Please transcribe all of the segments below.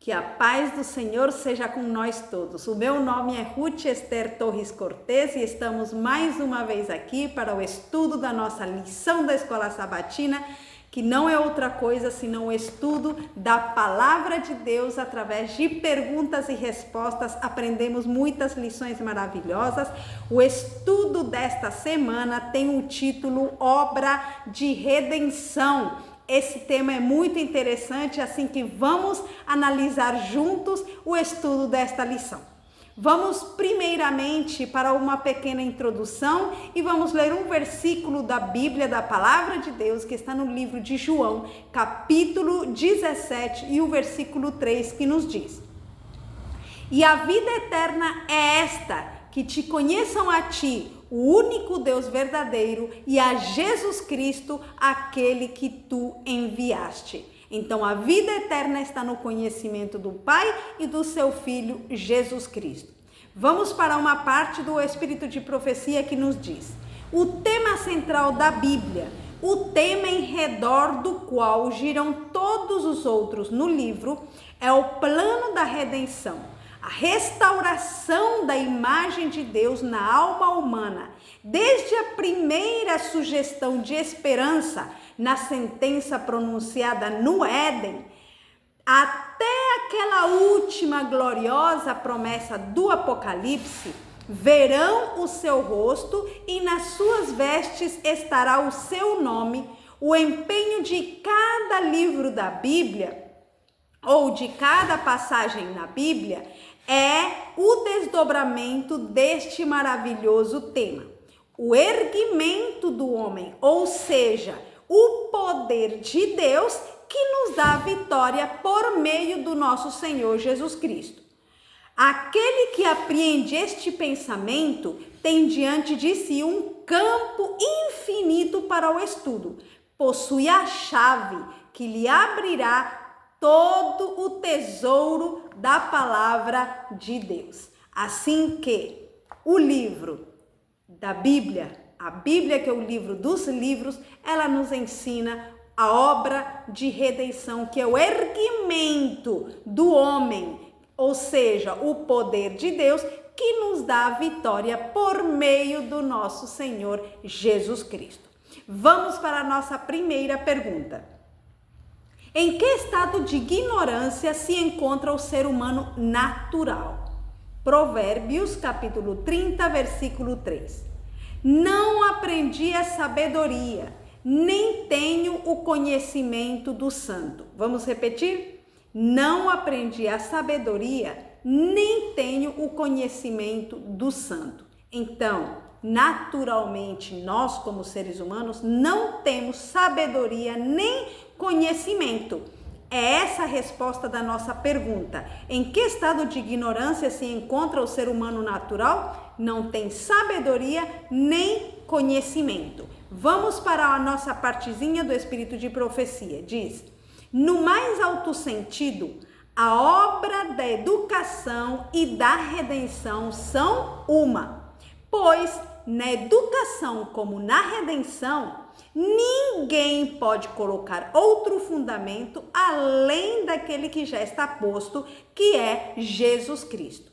Que a paz do Senhor seja com nós todos. O meu nome é Ruth Esther Torres Cortez e estamos mais uma vez aqui para o estudo da nossa lição da Escola Sabatina, que não é outra coisa senão o estudo da Palavra de Deus através de perguntas e respostas. Aprendemos muitas lições maravilhosas. O estudo desta semana tem o título Obra de Redenção. Esse tema é muito interessante, assim que vamos analisar juntos o estudo desta lição. Vamos primeiramente para uma pequena introdução e vamos ler um versículo da Bíblia, da Palavra de Deus, que está no livro de João, capítulo 17 e o versículo 3, que nos diz: E a vida eterna é esta, que te conheçam a ti, o único Deus verdadeiro, e a Jesus Cristo, aquele que tu enviaste. Então a vida eterna está no conhecimento do Pai e do seu Filho Jesus Cristo. Vamos para uma parte do Espírito de Profecia que nos diz: o tema central da Bíblia, o tema em redor do qual giram todos os outros no livro, é o plano da redenção. A restauração da imagem de Deus na alma humana, desde a primeira sugestão de esperança na sentença pronunciada no Éden, até aquela última gloriosa promessa do Apocalipse: verão o seu rosto e nas suas vestes estará o seu nome. O empenho de cada livro da Bíblia, ou de cada passagem na Bíblia, é o desdobramento deste maravilhoso tema. O erguimento do homem, ou seja, o poder de Deus que nos dá a vitória por meio do nosso Senhor Jesus Cristo. Aquele que apreende este pensamento tem diante de si um campo infinito para o estudo. Possui a chave que lhe abrirá todo o tesouro da palavra de Deus. Assim que o livro da Bíblia, a Bíblia que é o livro dos livros, ela nos ensina a obra de redenção, que é o erguimento do homem, ou seja, o poder de Deus que nos dá a vitória por meio do nosso Senhor Jesus Cristo. Vamos para a nossa primeira pergunta. Em que estado de ignorância se encontra o ser humano natural? Provérbios, capítulo 30, versículo 3. Não aprendi a sabedoria, nem tenho o conhecimento do santo. Vamos repetir? Não aprendi a sabedoria, nem tenho o conhecimento do santo. Então, naturalmente, nós como seres humanos não temos sabedoria nem conhecimento. É essa a resposta da nossa pergunta. Em que estado de ignorância se encontra o ser humano natural? Não tem sabedoria nem conhecimento. Vamos para a nossa partezinha do Espírito de Profecia. Diz: no mais alto sentido, a obra da educação e da redenção são uma, pois na educação como na redenção, ninguém pode colocar outro fundamento além daquele que já está posto, que é Jesus Cristo.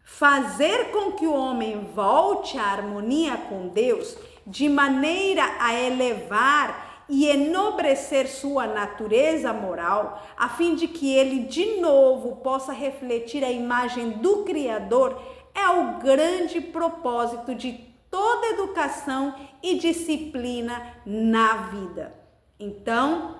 Fazer com que o homem volte à harmonia com Deus, de maneira a elevar e enobrecer sua natureza moral, a fim de que ele de novo possa refletir a imagem do Criador, é o grande propósito de toda educação e disciplina na vida. Então,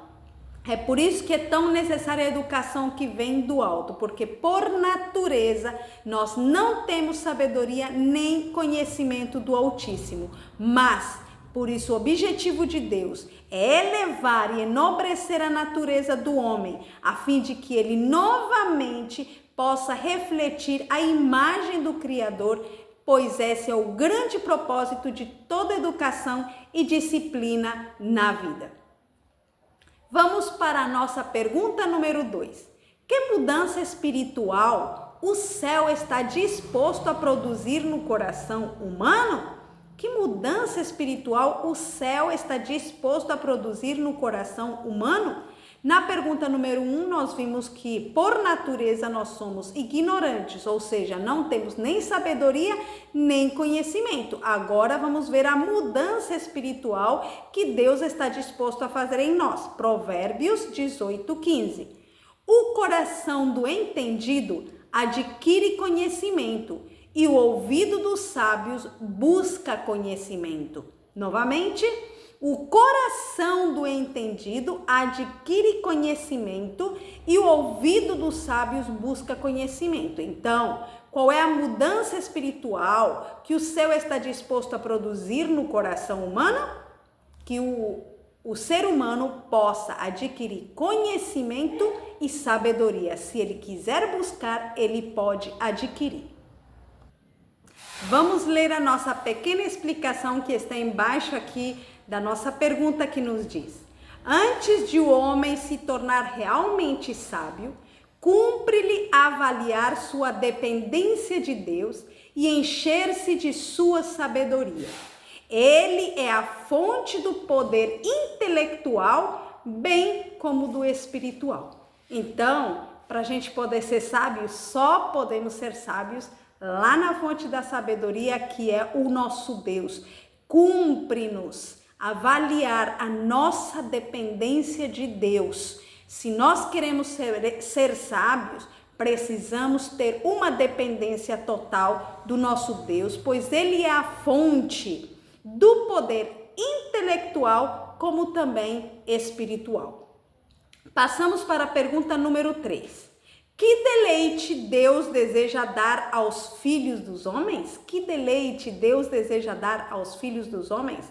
é por isso que é tão necessária a educação que vem do alto, porque por natureza nós não temos sabedoria nem conhecimento do Altíssimo, mas por isso o objetivo de Deus é elevar e enobrecer a natureza do homem, a fim de que ele novamente possa refletir a imagem do Criador, pois esse é o grande propósito de toda educação e disciplina na vida. Vamos para a nossa pergunta número 2. Que mudança espiritual o céu está disposto a produzir no coração humano? Que mudança espiritual o céu está disposto a produzir no coração humano? Na pergunta número 1, nós vimos que por natureza nós somos ignorantes, ou seja, não temos nem sabedoria nem conhecimento. Agora vamos ver a mudança espiritual que Deus está disposto a fazer em nós. Provérbios 18:15. O coração do entendido adquire conhecimento e o ouvido dos sábios busca conhecimento. Novamente, o coração do entendido adquire conhecimento e o ouvido dos sábios busca conhecimento. Então, qual é a mudança espiritual que o céu está disposto a produzir no coração humano? Que o ser humano possa adquirir conhecimento e sabedoria. Se ele quiser buscar, ele pode adquirir. Vamos ler a nossa pequena explicação que está embaixo aqui da nossa pergunta, que nos diz: antes de o homem se tornar realmente sábio, cumpre-lhe avaliar sua dependência de Deus e encher-se de sua sabedoria. Ele é a fonte do poder intelectual, bem como do espiritual. Então, para a gente poder ser sábios, só podemos ser sábios lá na fonte da sabedoria, que é o nosso Deus. Cumpre-nos avaliar a nossa dependência de Deus. Se nós queremos ser sábios, precisamos ter uma dependência total do nosso Deus, pois Ele é a fonte do poder intelectual, como também espiritual. Passamos para a pergunta número 3. Que deleite Deus deseja dar aos filhos dos homens? Que deleite Deus deseja dar aos filhos dos homens?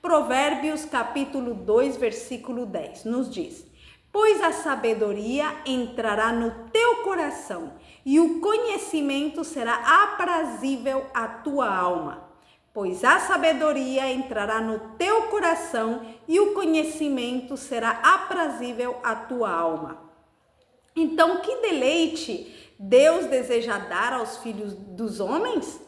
Provérbios capítulo 2, versículo 10 nos diz: pois a sabedoria entrará no teu coração e o conhecimento será aprazível à tua alma. Pois a sabedoria entrará no teu coração e o conhecimento será aprazível à tua alma. Então, que deleite Deus deseja dar aos filhos dos homens?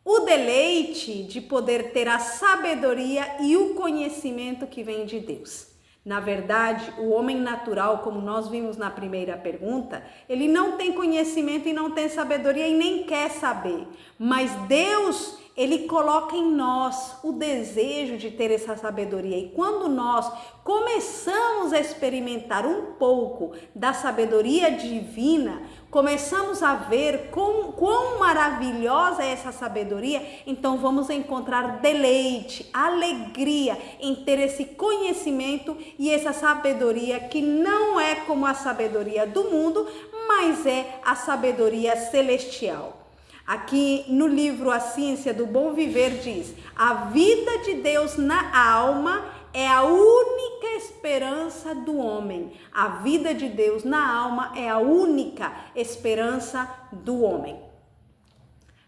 O deleite de poder ter a sabedoria e o conhecimento que vem de Deus. Na verdade, o homem natural, como nós vimos na primeira pergunta, ele não tem conhecimento e não tem sabedoria e nem quer saber. Mas Deus, Ele coloca em nós o desejo de ter essa sabedoria. E quando nós começamos a experimentar um pouco da sabedoria divina, começamos a ver quão maravilhosa é essa sabedoria, então vamos encontrar deleite, alegria em ter esse conhecimento e essa sabedoria que não é como a sabedoria do mundo, mas é a sabedoria celestial. Aqui no livro A Ciência do Bom Viver diz: a vida de Deus na alma é a única esperança do homem. A vida de Deus na alma é a única esperança do homem.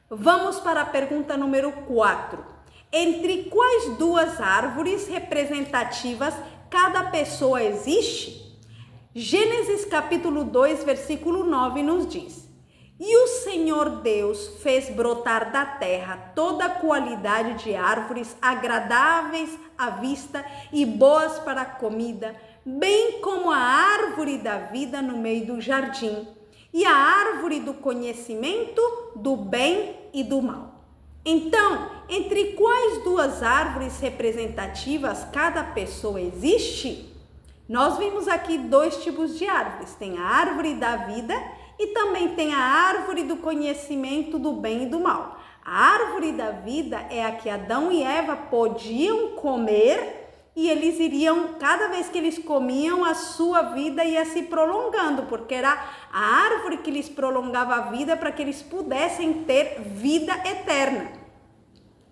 Vamos para a pergunta número 4. Entre quais duas árvores representativas cada pessoa existe? Gênesis capítulo 2, versículo 9 nos diz: e o Senhor Deus fez brotar da terra toda a qualidade de árvores agradáveis à vista e boas para a comida, bem como a árvore da vida no meio do jardim, e a árvore do conhecimento do bem e do mal. Então, entre quais duas árvores representativas cada pessoa existe? Nós vimos aqui dois tipos de árvores. Tem a árvore da vida e também tem a árvore do conhecimento do bem e do mal. A árvore da vida é a que Adão e Eva podiam comer e eles iriam, cada vez que eles comiam, a sua vida ia se prolongando, porque era a árvore que lhes prolongava a vida para que eles pudessem ter vida eterna.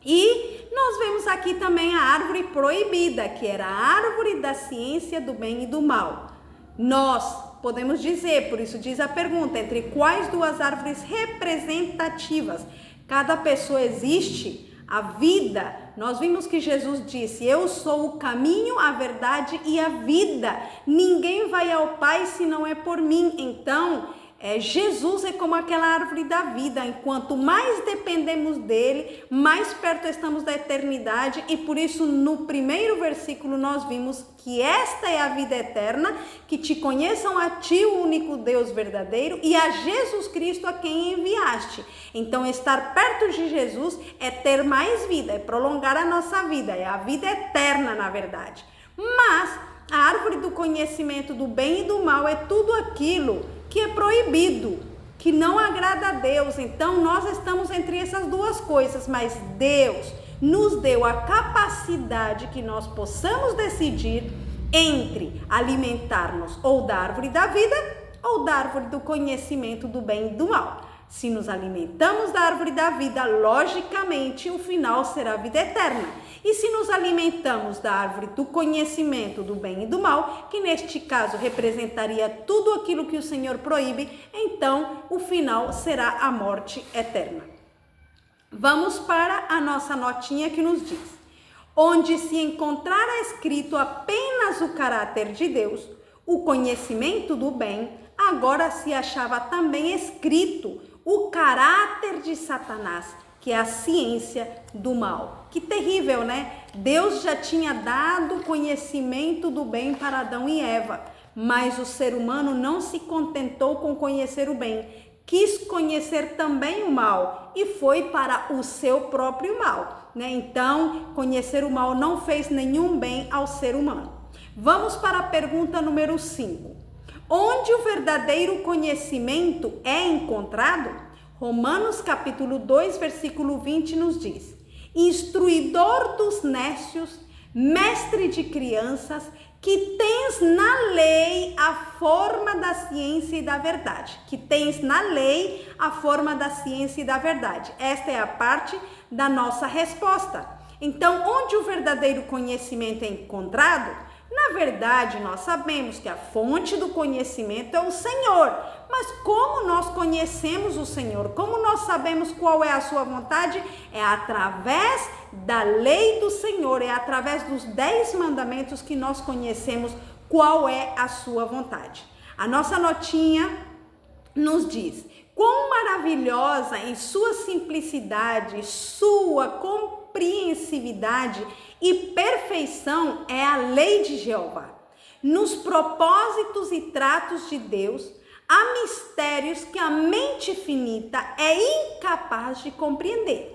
E nós vemos aqui também a árvore proibida, que era a árvore da ciência do bem e do mal. Nós podemos dizer, por isso diz a pergunta, entre quais duas árvores representativas cada pessoa existe? A vida, nós vimos que Jesus disse: eu sou o caminho, a verdade e a vida. Ninguém vai ao Pai se não é por mim. Então, Jesus é como aquela árvore da vida. Enquanto mais dependemos dele, mais perto estamos da eternidade. E por isso, no primeiro versículo, nós vimos que esta é a vida eterna, que te conheçam a ti, o único Deus verdadeiro, e a Jesus Cristo a quem enviaste. Então, estar perto de Jesus é ter mais vida, é prolongar a nossa vida, é a vida eterna, na verdade. Mas a árvore do conhecimento do bem e do mal é tudo aquilo que é proibido, que não agrada a Deus. Então nós estamos entre essas duas coisas, mas Deus nos deu a capacidade que nós possamos decidir entre alimentar-nos ou da árvore da vida ou da árvore do conhecimento do bem e do mal. Se nos alimentamos da árvore da vida, logicamente o final será a vida eterna. E se nos alimentamos da árvore do conhecimento do bem e do mal, que neste caso representaria tudo aquilo que o Senhor proíbe, então o final será a morte eterna. Vamos para a nossa notinha que nos diz: onde se encontrara escrito apenas o caráter de Deus, o conhecimento do bem, agora se achava também escrito o caráter de Satanás, que é a ciência do mal. Que terrível, né? Deus já tinha dado conhecimento do bem para Adão e Eva, mas o ser humano não se contentou com conhecer o bem, quis conhecer também o mal e foi para o seu próprio mal, né? Então, conhecer o mal não fez nenhum bem ao ser humano. Vamos para a pergunta número 5. Onde o verdadeiro conhecimento é encontrado? Romanos capítulo 2, versículo 20 nos diz: instruidor dos nécios, mestre de crianças, que tens na lei a forma da ciência e da verdade. Que tens na lei a forma da ciência e da verdade. Esta é a parte da nossa resposta. Então, onde o verdadeiro conhecimento é encontrado? Na verdade, nós sabemos que a fonte do conhecimento é o Senhor. Mas como nós conhecemos o Senhor? Como nós sabemos qual é a sua vontade? É através da lei do Senhor, é através dos 10 mandamentos que nós conhecemos qual é a sua vontade. A nossa notinha nos diz: quão maravilhosa em sua simplicidade, sua compreensividade e perfeição é a lei de Jeová. Nos propósitos e tratos de Deus, há mistérios que a mente finita é incapaz de compreender.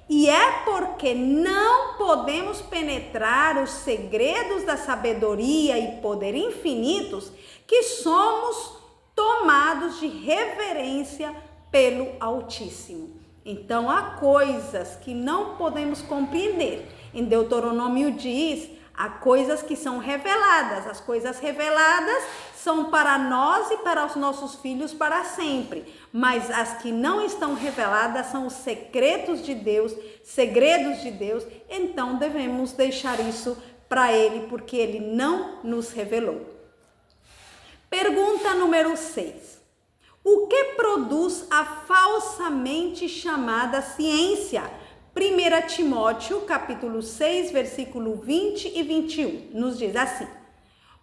E é porque não podemos penetrar os segredos da sabedoria e poder infinitos que somos tomados de reverência pelo Altíssimo. Então, há coisas que não podemos compreender. Em Deuteronômio diz: há coisas que são reveladas. As coisas reveladas são para nós e para os nossos filhos para sempre. Mas as que não estão reveladas são os secretos de Deus, segredos de Deus. Então devemos deixar isso para Ele, porque Ele não nos revelou. Pergunta número 6. O que produz a falsamente chamada ciência? 1 Timóteo, capítulo 6, versículo 20 e 21, nos diz assim: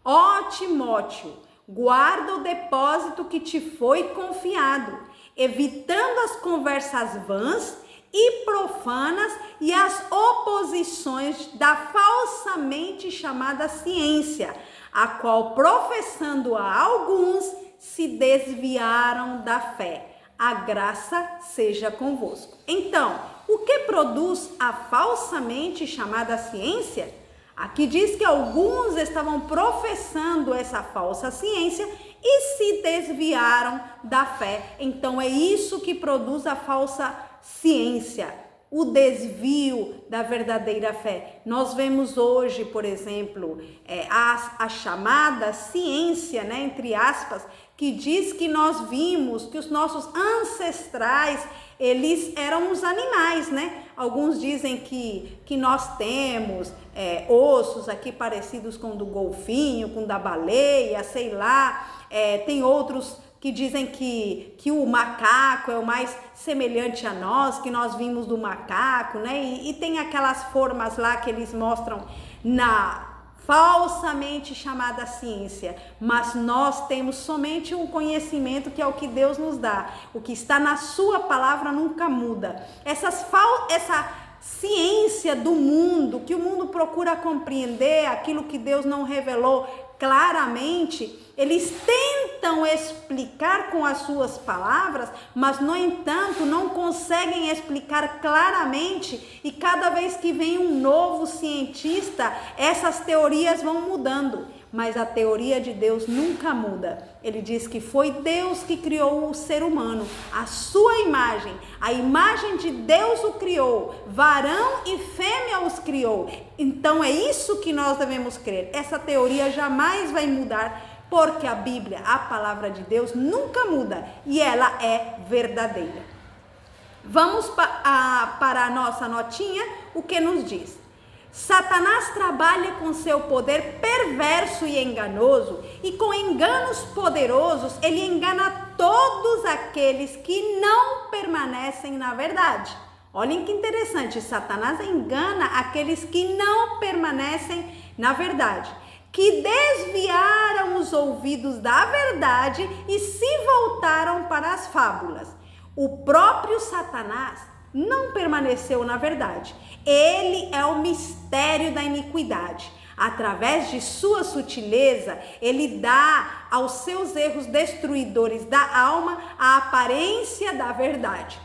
ó Timóteo, guarda o depósito que te foi confiado, evitando as conversas vãs e profanas e as oposições da falsamente chamada ciência, a qual, professando a alguns, se desviaram da fé. A graça seja convosco. Então, o que produz a falsamente chamada ciência? Aqui diz que alguns estavam professando essa falsa ciência e se desviaram da fé. Então, é isso que produz a falsa ciência, o desvio da verdadeira fé. Nós vemos hoje, por exemplo, a chamada ciência, né, entre aspas, que diz que nós vimos que os nossos ancestrais, eles eram os animais, né? Alguns dizem que nós temos ossos aqui parecidos com o do golfinho, com o da baleia, sei lá. Tem outros que dizem que o macaco é o mais semelhante a nós, que nós vimos do macaco, né? E tem aquelas formas lá que eles mostram na falsamente chamada ciência, mas nós temos somente um conhecimento que é o que Deus nos dá. O que está na sua palavra nunca muda. Essa ciência do mundo, que o mundo procura compreender, aquilo que Deus não revelou claramente, eles tentam explicar com as suas palavras, mas no entanto não conseguem explicar claramente, e cada vez que vem um novo cientista, essas teorias vão mudando. Mas a teoria de Deus nunca muda. Ele diz que foi Deus que criou o ser humano, a sua imagem. A imagem de Deus o criou, varão e fêmea os criou. Então é isso que nós devemos crer. Essa teoria jamais vai mudar, porque a Bíblia, a palavra de Deus, nunca muda e ela é verdadeira. Vamos para a nossa notinha, o que nos diz? Satanás trabalha com seu poder perverso e enganoso, e com enganos poderosos ele engana todos aqueles que não permanecem na verdade. Olhem que interessante, Satanás engana aqueles que não permanecem na verdade, que desviaram os ouvidos da verdade e se voltaram para as fábulas. O próprio Satanás não permaneceu na verdade. Ele é o mistério da iniquidade. Através de sua sutileza, ele dá aos seus erros destruidores da alma a aparência da verdade.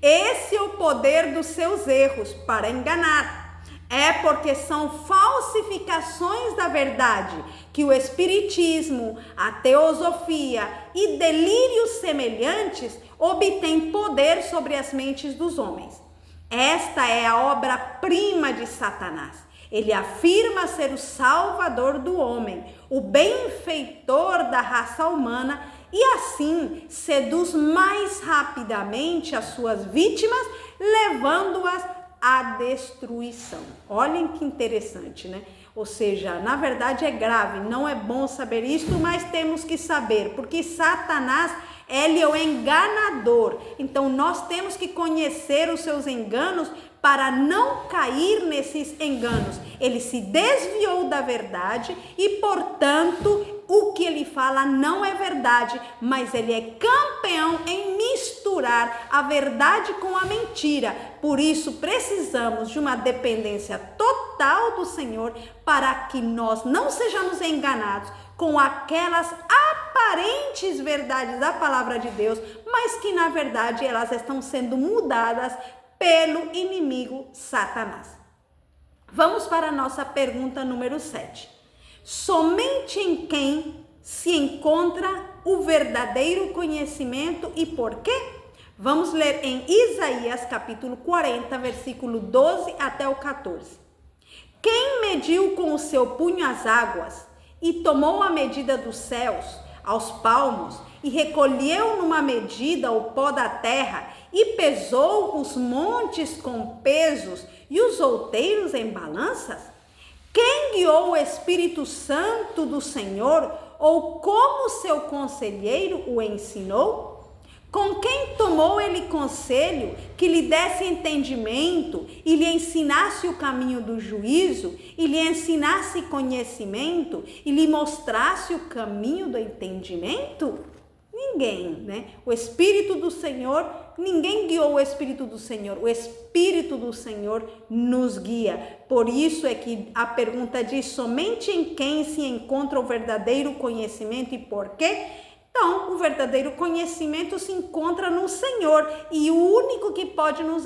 Esse é o poder dos seus erros para enganar. É porque são falsificações da verdade que o espiritismo, a teosofia e delírios semelhantes obtêm poder sobre as mentes dos homens. Esta é a obra-prima de Satanás. Ele afirma ser o salvador do homem, o benfeitor da raça humana, e assim seduz mais rapidamente as suas vítimas, levando-as à destruição. Olhem que interessante, né? Ou seja, na verdade é grave, não é bom saber isto, mas temos que saber, porque Satanás, ele é o enganador. Então nós temos que conhecer os seus enganos para não cair nesses enganos. Ele se desviou da verdade e, portanto, o que ele fala não é verdade, mas ele é campeão em misturar a verdade com a mentira. Por isso precisamos de uma dependência total do Senhor para que nós não sejamos enganados com aquelas aparentes verdades da palavra de Deus, mas que na verdade elas estão sendo mudadas pelo inimigo Satanás. Vamos para a nossa pergunta número 7. Somente em quem se encontra o verdadeiro conhecimento e por quê? Vamos ler em Isaías capítulo 40, versículo 12 até o 14. Quem mediu com o seu punho as águas e tomou a medida dos céus aos palmos e recolheu numa medida o pó da terra e pesou os montes com pesos e os outeiros em balanças? Quem guiou o Espírito Santo do Senhor, ou como seu conselheiro o ensinou? Com quem tomou ele conselho, que lhe desse entendimento e lhe ensinasse o caminho do juízo, e lhe ensinasse conhecimento e lhe mostrasse o caminho do entendimento? Ninguém, né? O Espírito do Senhor, ninguém guiou o Espírito do Senhor. O Espírito do Senhor nos guia. Por isso é que a pergunta diz: somente em quem se encontra o verdadeiro conhecimento e por quê? Então, o verdadeiro conhecimento se encontra no Senhor, e o único que pode nos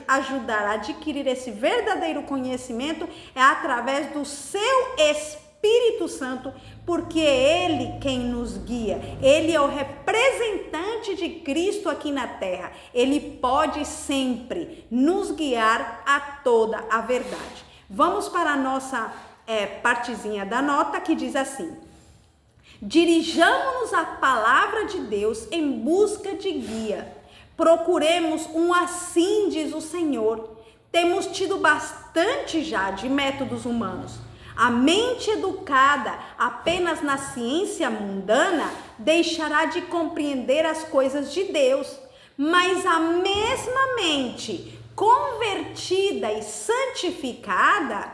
ajudar a adquirir esse verdadeiro conhecimento é através do seu Espírito Santo, porque é Ele quem nos guia. Ele é o representante de Cristo aqui na terra. Ele pode sempre nos guiar a toda a verdade. Vamos para a nossa partezinha da nota, que diz assim: dirijamo-nos à palavra de Deus em busca de guia. Procuremos um assim, diz o Senhor. Temos tido bastante já de métodos humanos. A mente educada apenas na ciência mundana deixará de compreender as coisas de Deus, mas a mesma mente convertida e santificada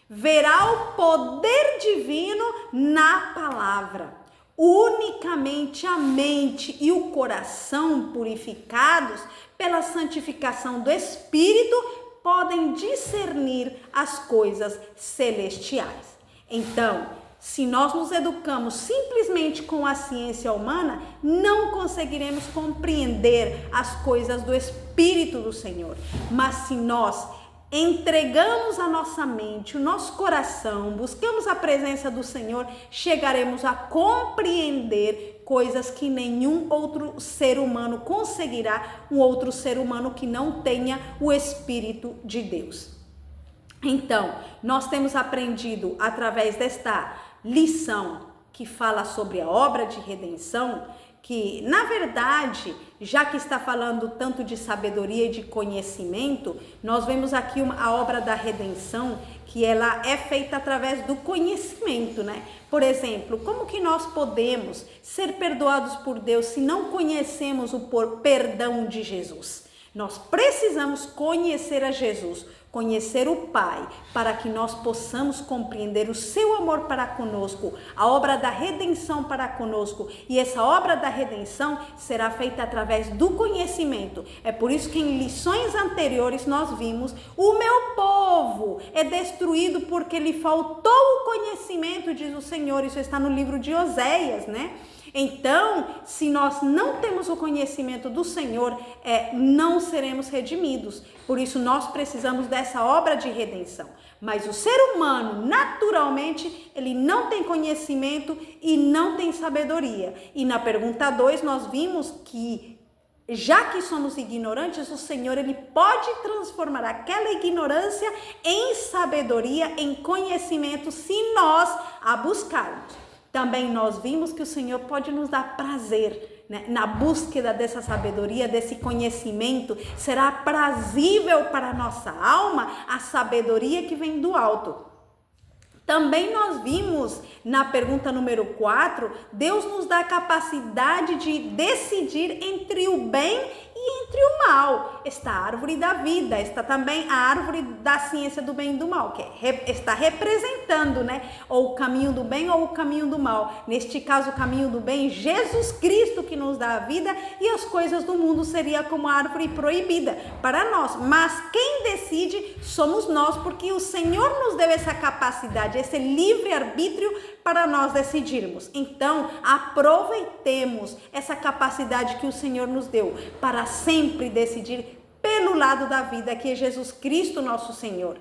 verá o poder divino na palavra. Unicamente a mente e o coração purificados pela santificação do Espírito podem discernir as coisas celestiais. Então, se nós nos educamos simplesmente com a ciência humana, não conseguiremos compreender as coisas do Espírito do Senhor. Mas se nós entregamos a nossa mente, o nosso coração, buscamos a presença do Senhor, chegaremos a compreender coisas que nenhum outro ser humano conseguirá, um outro ser humano que não tenha o Espírito de Deus. Então, nós temos aprendido através desta lição que fala sobre a obra de redenção, que na verdade, já que está falando tanto de sabedoria e de conhecimento, nós vemos aqui a obra da redenção, que ela é feita através do conhecimento, né? Por exemplo, como que nós podemos ser perdoados por Deus se não conhecemos o perdão de Jesus? Nós precisamos conhecer a Jesus, conhecer o Pai, para que nós possamos compreender o seu amor para conosco, a obra da redenção para conosco. E essa obra da redenção será feita através do conhecimento. É por isso que em lições anteriores nós vimos: o meu povo é destruído porque lhe faltou o conhecimento, diz o Senhor. Isso está no livro de Oséias, né? Então, se nós não temos o conhecimento do Senhor, não seremos redimidos. Por isso, nós precisamos dessa obra de redenção. Mas o ser humano, naturalmente, ele não tem conhecimento e não tem sabedoria. E na pergunta 2, nós vimos que, já que somos ignorantes, o Senhor ele pode transformar aquela ignorância em sabedoria, em conhecimento, se nós a buscarmos. Também nós vimos que o Senhor pode nos dar prazer, né? Na búsqueda dessa sabedoria, desse conhecimento. Será prazível para a nossa alma a sabedoria que vem do alto. Também nós vimos na pergunta número 4, Deus nos dá a capacidade de decidir entre o bem e entre o mal. Está a árvore da vida, está também a árvore da ciência do bem e do mal, que está representando, né, ou o caminho do bem ou o caminho do mal. Neste caso, o caminho do bem, Jesus Cristo que nos dá a vida, e as coisas do mundo seria como a árvore proibida para nós. Mas quem decide somos nós, porque o Senhor nos deu essa capacidade, esse livre-arbítrio para nós decidirmos. Então, aproveitemos essa capacidade que o Senhor nos deu para sempre decidir pelo lado da vida, que é Jesus Cristo, nosso Senhor.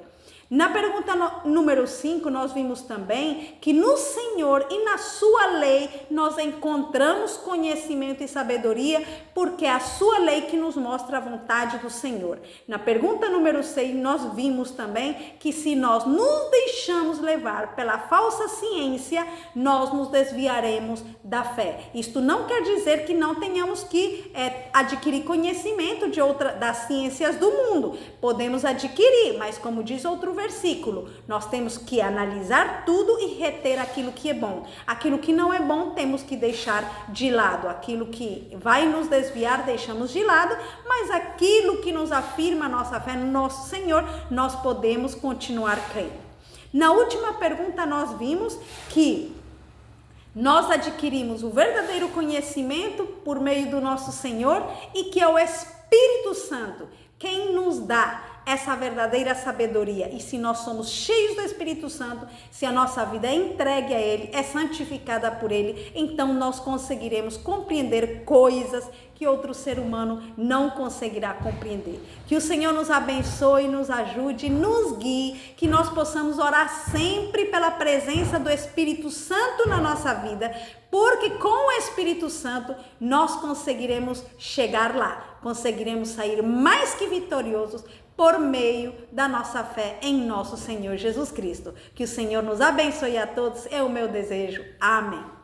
Na pergunta número 5, nós vimos também que no Senhor e na sua lei nós encontramos conhecimento e sabedoria, porque é a sua lei que nos mostra a vontade do Senhor. Na pergunta número 6, nós vimos também que se nós nos deixamos levar pela falsa ciência, nós nos desviaremos da fé. Isto não quer dizer que não tenhamos que adquirir conhecimento das ciências do mundo. Podemos adquirir, mas como diz outro versículo, nós temos que analisar tudo e reter aquilo que é bom. Aquilo que não é bom temos que deixar de lado. Aquilo que vai nos desviar deixamos de lado, mas aquilo que nos afirma a nossa fé no nosso Senhor, nós podemos continuar crendo. Na última pergunta nós vimos que nós adquirimos o verdadeiro conhecimento por meio do nosso Senhor e que é o Espírito Santo quem nos dá essa verdadeira sabedoria. E se nós somos cheios do Espírito Santo, se a nossa vida é entregue a Ele, é santificada por Ele, então nós conseguiremos compreender coisas que outro ser humano não conseguirá compreender. Que o Senhor nos abençoe, nos ajude, nos guie, que nós possamos orar sempre pela presença do Espírito Santo na nossa vida, porque com o Espírito Santo nós conseguiremos chegar lá, conseguiremos sair mais que vitoriosos por meio da nossa fé em nosso Senhor Jesus Cristo. Que o Senhor nos abençoe a todos, é o meu desejo. Amém.